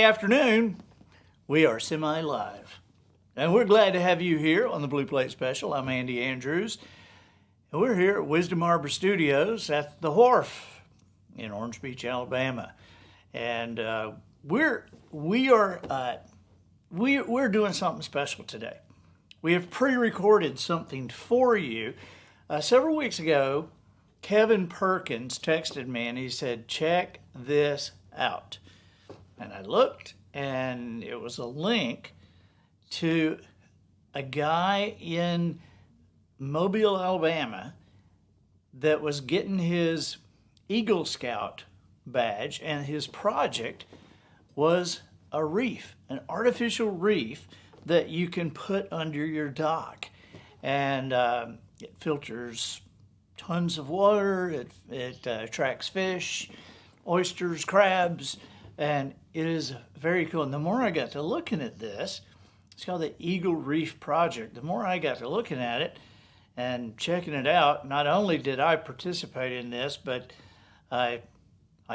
afternoon, we are semi-live. And we're glad to have you here on the Blue Plate Special. I'm Andy Andrews. And we're here at Wisdom Harbor Studios at the Wharf in Orange Beach, Alabama. And we're doing something special today. We have pre-recorded something for you. Several weeks ago, Kevin Perkins texted me and he said, check this out. And I looked, and it was a link to a guy in Mobile, Alabama that was getting his Eagle Scout badge, and his project was a reef, an artificial reef that you can put under your dock. And it filters tons of water, it attracts fish, oysters, crabs, and it is very cool. And the more I got to looking at this, it's called the Eagle Reef Project. The more I got to looking at it and checking it out, not only did I participate in this, but I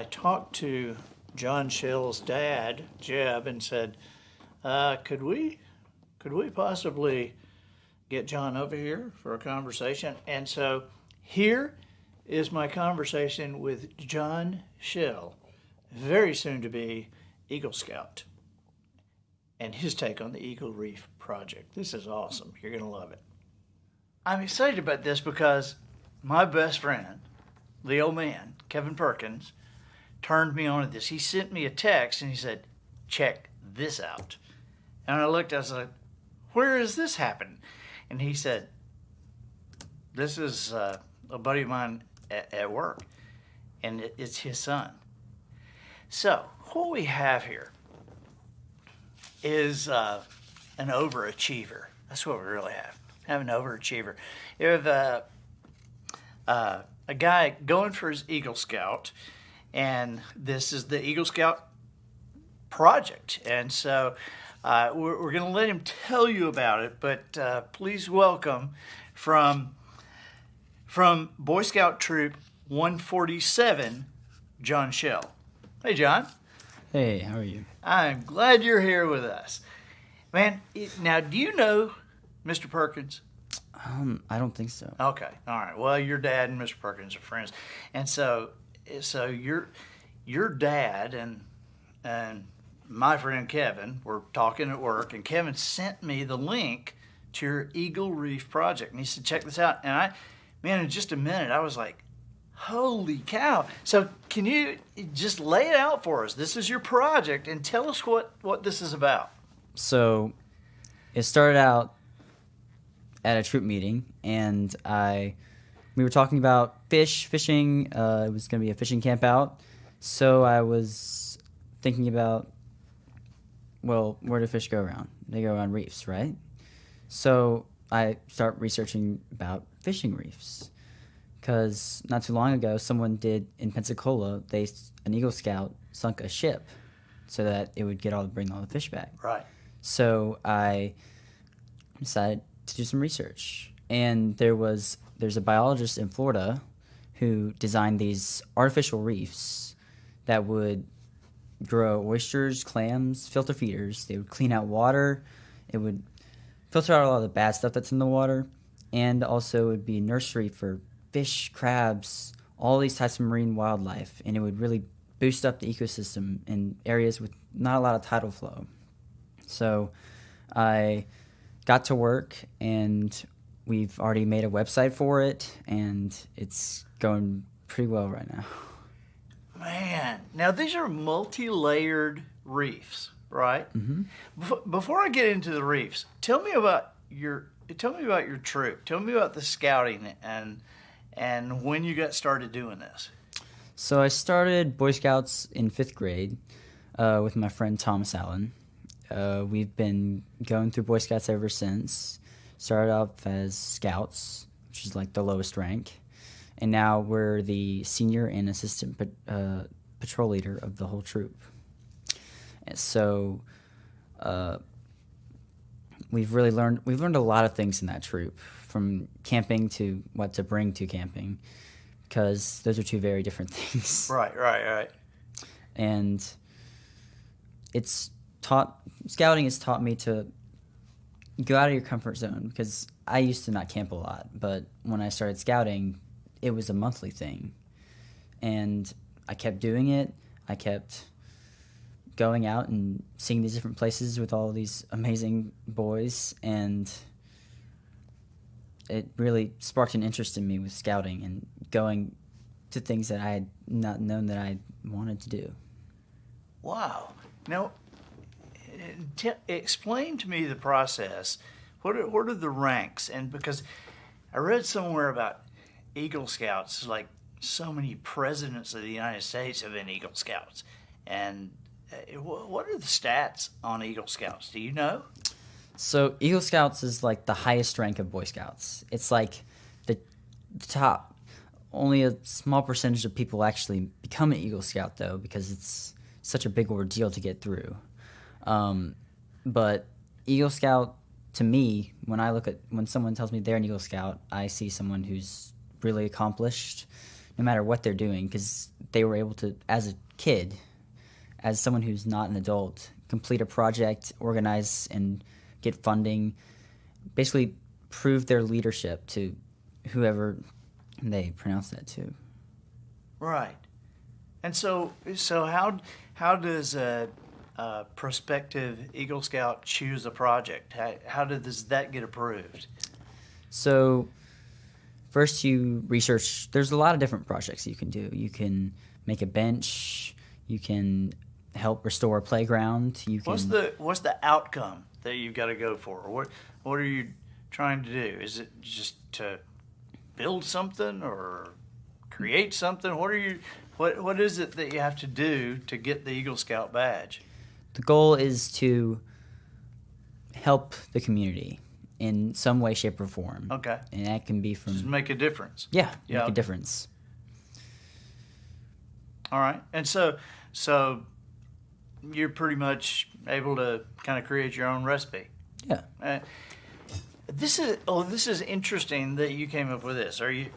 talked to John Schell's dad, Jeb, and said, could we possibly get John over here for a conversation? And so here is my conversation with John Schell, very soon to be Eagle Scout, and his take on the Eagle Reef Project. This is awesome. You're going to love it. I'm excited about this because my best friend, the old man, Kevin Perkins, turned me on to this. He sent me a text and he said, check this out. And I looked, I was like, where is this happening? And he said, this is a buddy of mine at work, and it's his son. So what we have here is an overachiever. That's what we really have an overachiever. You have a guy going for his Eagle Scout, and this is the Eagle Scout project. And so we're going to let him tell you about it, but please welcome from Boy Scout Troop 147, John Schell. Hey, John. Hey, how are you? I'm glad you're here with us. Man, now, do you know Mr. Perkins? I don't think so. Okay, all right. Well, your dad and Mr. Perkins are friends. And so your dad and my friend Kevin were talking at work, and Kevin sent me the link to your Eagle Reef project. And he said, check this out. And in just a minute, I was like, holy cow. So can you just lay it out for us? This is your project, and tell us what this is about. So it started out at a troop meeting, and we were talking about fishing. It was going to be a fishing camp out. So I was thinking about, well, where do fish go around? They go around reefs, right? So I start researching about fishing reefs. Because not too long ago, someone did in Pensacola, an Eagle Scout sunk a ship so that it would bring all the fish back. Right. So I decided to do some research. And there's a biologist in Florida who designed these artificial reefs that would grow oysters, clams, filter feeders. They would clean out water. It would filter out a lot of the bad stuff that's in the water. And also it would be a nursery for fish, crabs, all these types of marine wildlife, and it would really boost up the ecosystem in areas with not a lot of tidal flow. So I got to work, and we've already made a website for it, and it's going pretty well right now. Man, now these are multi-layered reefs, right? Mm-hmm. Before I get into the reefs, tell me about your troop. Tell me about the scouting and when you got started doing this. So I started Boy Scouts in 5th grade with my friend Thomas Allen. We've been going through Boy Scouts ever since. Started off as Scouts, which is like the lowest rank. And now we're the senior and assistant patrol leader of the whole troop. And so we've learned a lot of things in that troop, from camping to what to bring to camping, because those are two very different things. Right. And it's scouting has taught me to go out of your comfort zone, because I used to not camp a lot, but when I started scouting, it was a monthly thing, and I kept doing it. I kept going out and seeing these different places with all these amazing boys, and it really sparked an interest in me with scouting and going to things that I had not known that I wanted to do. Wow. Now, explain to me the process. What are the ranks? And because I read somewhere about Eagle Scouts, like so many presidents of the United States have been Eagle Scouts. And what are the stats on Eagle Scouts? Do you know? So Eagle Scouts is like the highest rank of Boy Scouts. It's like the top. Only a small percentage of people actually become an Eagle Scout, though, because it's such a big ordeal to get through. But Eagle Scout, to me, when someone tells me they're an Eagle Scout, I see someone who's really accomplished, no matter what they're doing, because they were able to, as a kid, as someone who's not an adult, complete a project, organize and get funding, basically prove their leadership to whoever they pronounce that to. Right. And so how does a prospective Eagle Scout choose a project? How does that get approved? So first you research. There's a lot of different projects you can do. You can make a bench. You can help restore a playground. You can. What's the outcome that you've got to go for? What are you trying to do? Is it just to build something or create something? What is it that you have to do to get the Eagle Scout badge? The goal is to help the community in some way, shape, or form. Okay. And that can be from... Just make a difference. Yeah, make a difference. All right. And so you're pretty much able to kind of create your own recipe. Yeah. This is interesting that you came up with this. Are you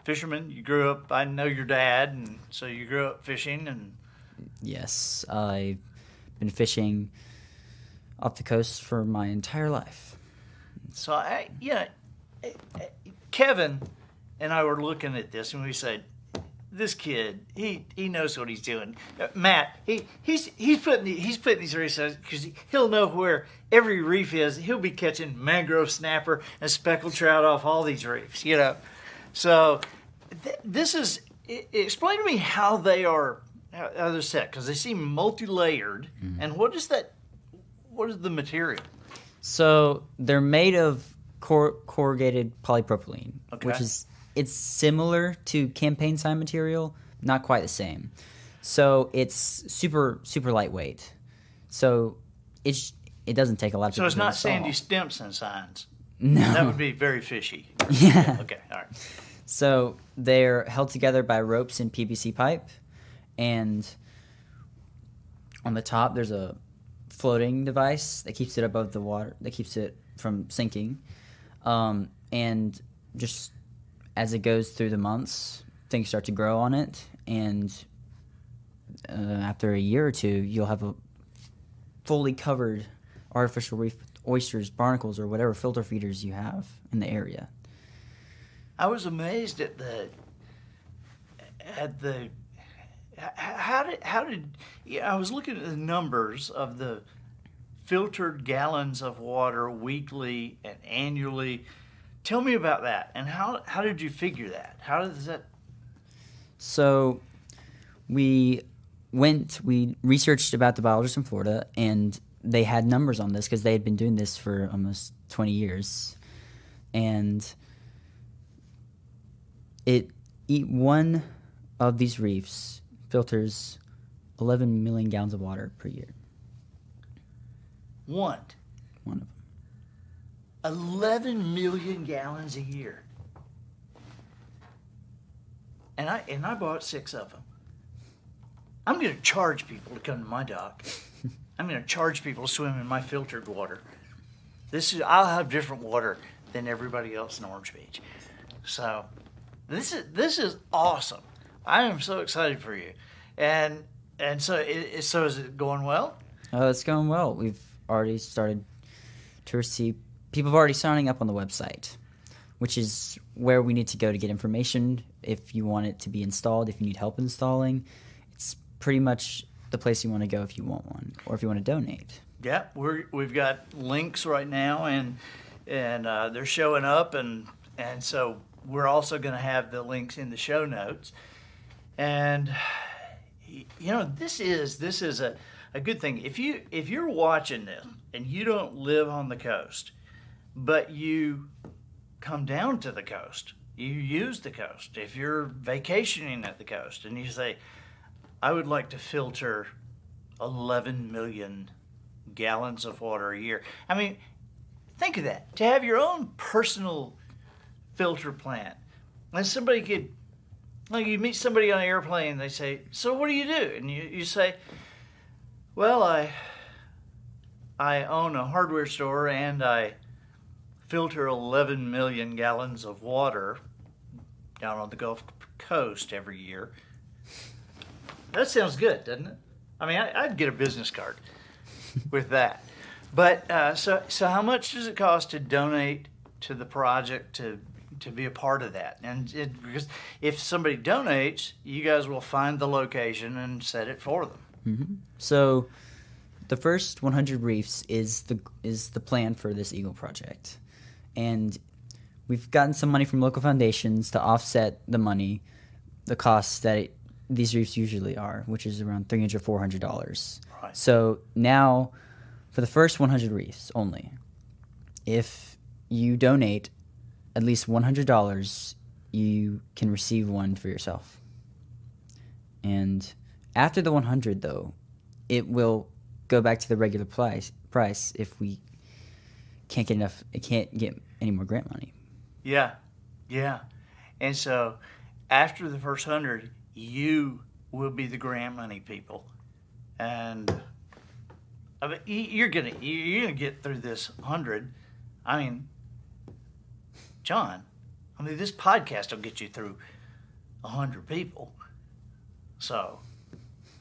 fisherman? You grew up, I know your dad, and so you grew up fishing. And yes, I've been fishing off the coast for my entire life. So Kevin and I were looking at this, and we said, this kid, he knows what he's doing. Matt, he's putting these reefs because he'll know where every reef is. He'll be catching mangrove snapper and speckled trout off all these reefs, you know. So this is, explain to me how they're set, because they seem multi-layered. Mm-hmm. And what is the material? So they're made of corrugated polypropylene, okay. Which is, it's similar to campaign sign material, not quite the same. So it's super, super lightweight. So it doesn't take a lot of people to install. So it's not Sandy Stimson signs. No. That would be very fishy. Yeah. Okay, all right. So they're held together by ropes and PVC pipe. And on the top, there's a floating device that keeps it above the water, that keeps it from sinking. And just as it goes through the months, things start to grow on it. And after a year or two, you'll have a fully covered artificial reef with oysters, barnacles, or whatever filter feeders you have in the area. I was amazed at how did I was looking at the numbers of the filtered gallons of water weekly and annually. Tell me about that, and how did you figure that? How does that? So we researched about the biologists in Florida, and they had numbers on this because they had been doing this for almost 20 years. And one of these reefs filters 11 million gallons of water per year. What? One of them. 11 million gallons a year. And I bought 6 of them. I'm going to charge people to come to my dock. I'm going to charge people to swim in my filtered water. I'll have different water than everybody else in Orange Beach. So this is awesome. I am so excited for you. And so is it going well? It's going well. We've already started to receive people have already signing up on the website, which is where we need to go to get information if you want it to be installed, if you need help installing. It's pretty much the place you want to go if you want one or if you want to donate. Yeah, we've got links right now, and they're showing up, and so we're also going to have the links in the show notes. And this is a good thing. If you're watching this and you don't live on the coast, but you come down to the coast, you use the coast. If you're vacationing at the coast and you say, I would like to filter 11 million gallons of water a year. I mean, think of that. To have your own personal filter plant. And somebody could, like, you meet somebody on an airplane, they say, so what do you do? And you say, well, I own a hardware store and I filter 11 million gallons of water down on the Gulf Coast every year. That sounds good, doesn't it? I mean, I'd get a business card with that. But so how much does it cost to donate to the project to be a part of that? And because if somebody donates, you guys will find the location and set it for them. Mm-hmm. So the first 100 reefs is the plan for this Eagle project. And we've gotten some money from local foundations to offset the costs that these reefs usually are, which is around $300, $400. Right. So now, for the first 100 reefs only, if you donate at least $100, you can receive one for yourself. And after the 100, though, it will go back to the regular price if we can't get any more grant money. Yeah. And so after the first 100, you will be the grant money people. And I mean, you're gonna get through this 100. I mean, John, this podcast will get you through 100 people. So,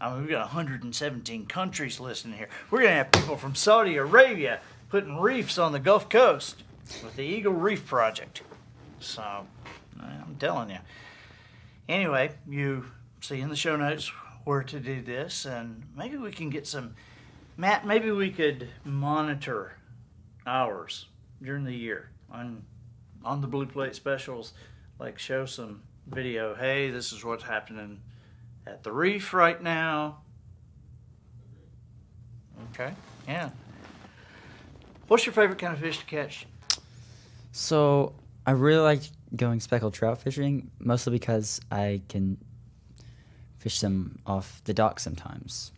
we've got 117 countries listening here. We're gonna have people from Saudi Arabia putting reefs on the Gulf Coast with the Eagle Reef Project. So, I'm telling you. Anyway, you see in the show notes where to do this, and maybe we can get some... Matt, maybe we could monitor hours during the year on the Blue Plate specials, like show some video. Hey, this is what's happening at the reef right now. Okay, yeah. What's your favorite kind of fish to catch? So I really like going speckled trout fishing, mostly because I can fish them off the dock sometimes.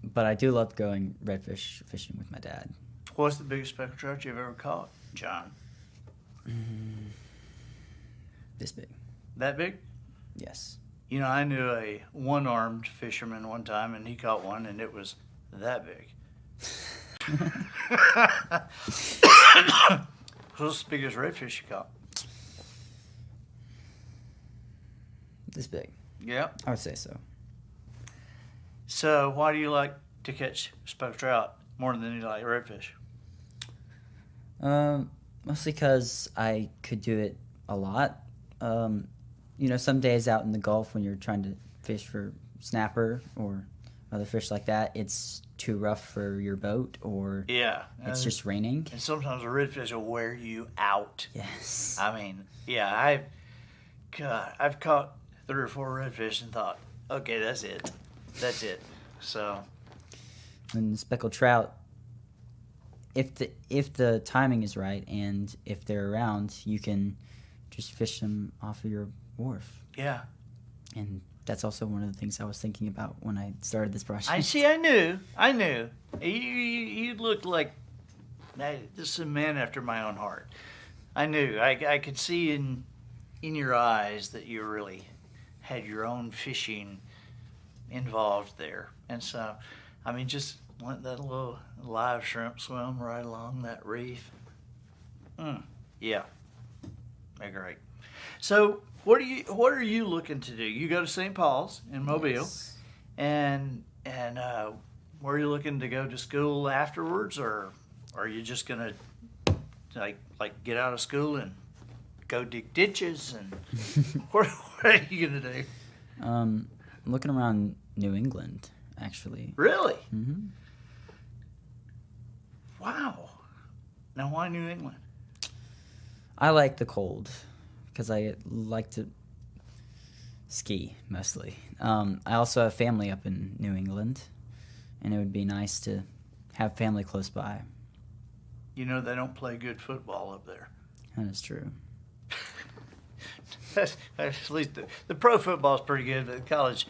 But I do love going redfish fishing with my dad. What's the biggest speckled trout you've ever caught, John? This big. That big? Yes. I knew a one-armed fisherman one time, and he caught one, and it was that big. What's the biggest redfish you caught? This big. Yeah. I would say so. So why do you like to catch speckled trout more than you like redfish? Mostly because I could do it a lot. Some days out in the Gulf when you're trying to fish for snapper or other fish like that, it's too rough for your boat, or it's just raining. And sometimes a redfish will wear you out. Yes. I've caught 3 or 4 redfish and thought, okay, that's it. So, and speckled trout, if the timing is right and if they're around, you can just fish them off of your wharf. Yeah. And that's also one of the things I was thinking about when I started this project. I knew. You looked like this is a man after my own heart. I knew. I could see in your eyes that you really had your own fishing involved there. And so, just let that little live shrimp swim right along that reef. Yeah. They're great. So, what are you looking to do? You go to St. Paul's in Mobile, yes. and where are you looking to go to school afterwards, or are you just gonna like get out of school and go dig ditches, and what are you gonna do? I'm looking around New England, actually. Really? Hmm. Wow. Now, why New England? I like the cold because I like to ski mostly. I also have family up in New England, and it would be nice to have family close by. You know they don't play good football up there. That is true. At least the pro football is pretty good, but college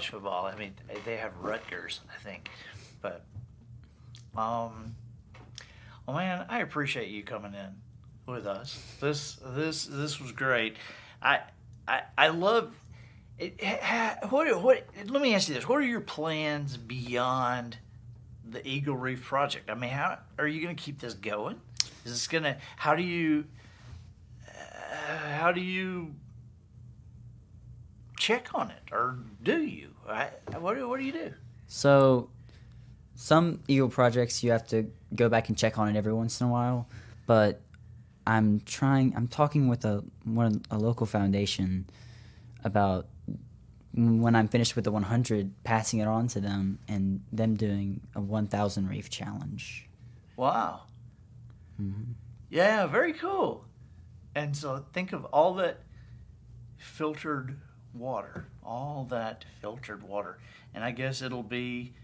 football, I mean, they have Rutgers, I think. But, well, man, I appreciate you coming in with us. This was great. I love it. What? Let me ask you this: what are your plans beyond the Eagle Reef project? I mean, how are you going to keep this going? Is this gonna? How do you check on it, or do you? What do you do? So, some Eagle projects you have to go back and check on it every once in a while, but I'm talking with a local foundation about when I'm finished with the 100, passing it on to them and them doing a 1,000 reef challenge. Wow. Mm-hmm. Yeah, very cool. And so think of all that filtered water, and I guess it'll be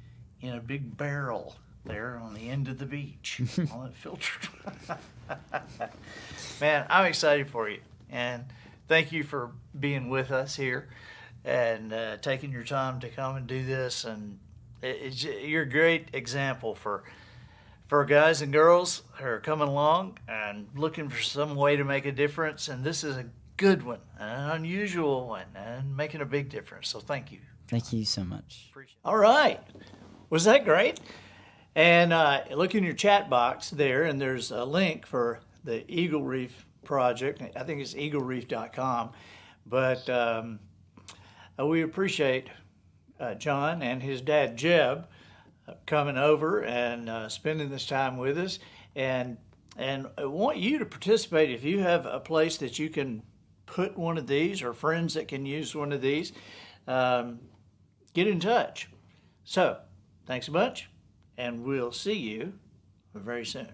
in a big barrel there on the end of the beach. All that filtered. Man, I'm excited for you, and thank you for being with us here and taking your time to come and do this. And you're a great example for guys and girls who are coming along and looking for some way to make a difference. And this is a good one, an unusual one, and making a big difference. So thank you. Thank you so much. All right. Was that great? And look in your chat box there, and there's a link for the Eagle Reef project. I think it's eaglereef.com. But we appreciate John and his dad, Jeb, coming over and spending this time with us. And I want you to participate. If you have a place that you can put one of these, or friends that can use one of these, get in touch. So, thanks a bunch, and we'll see you very soon.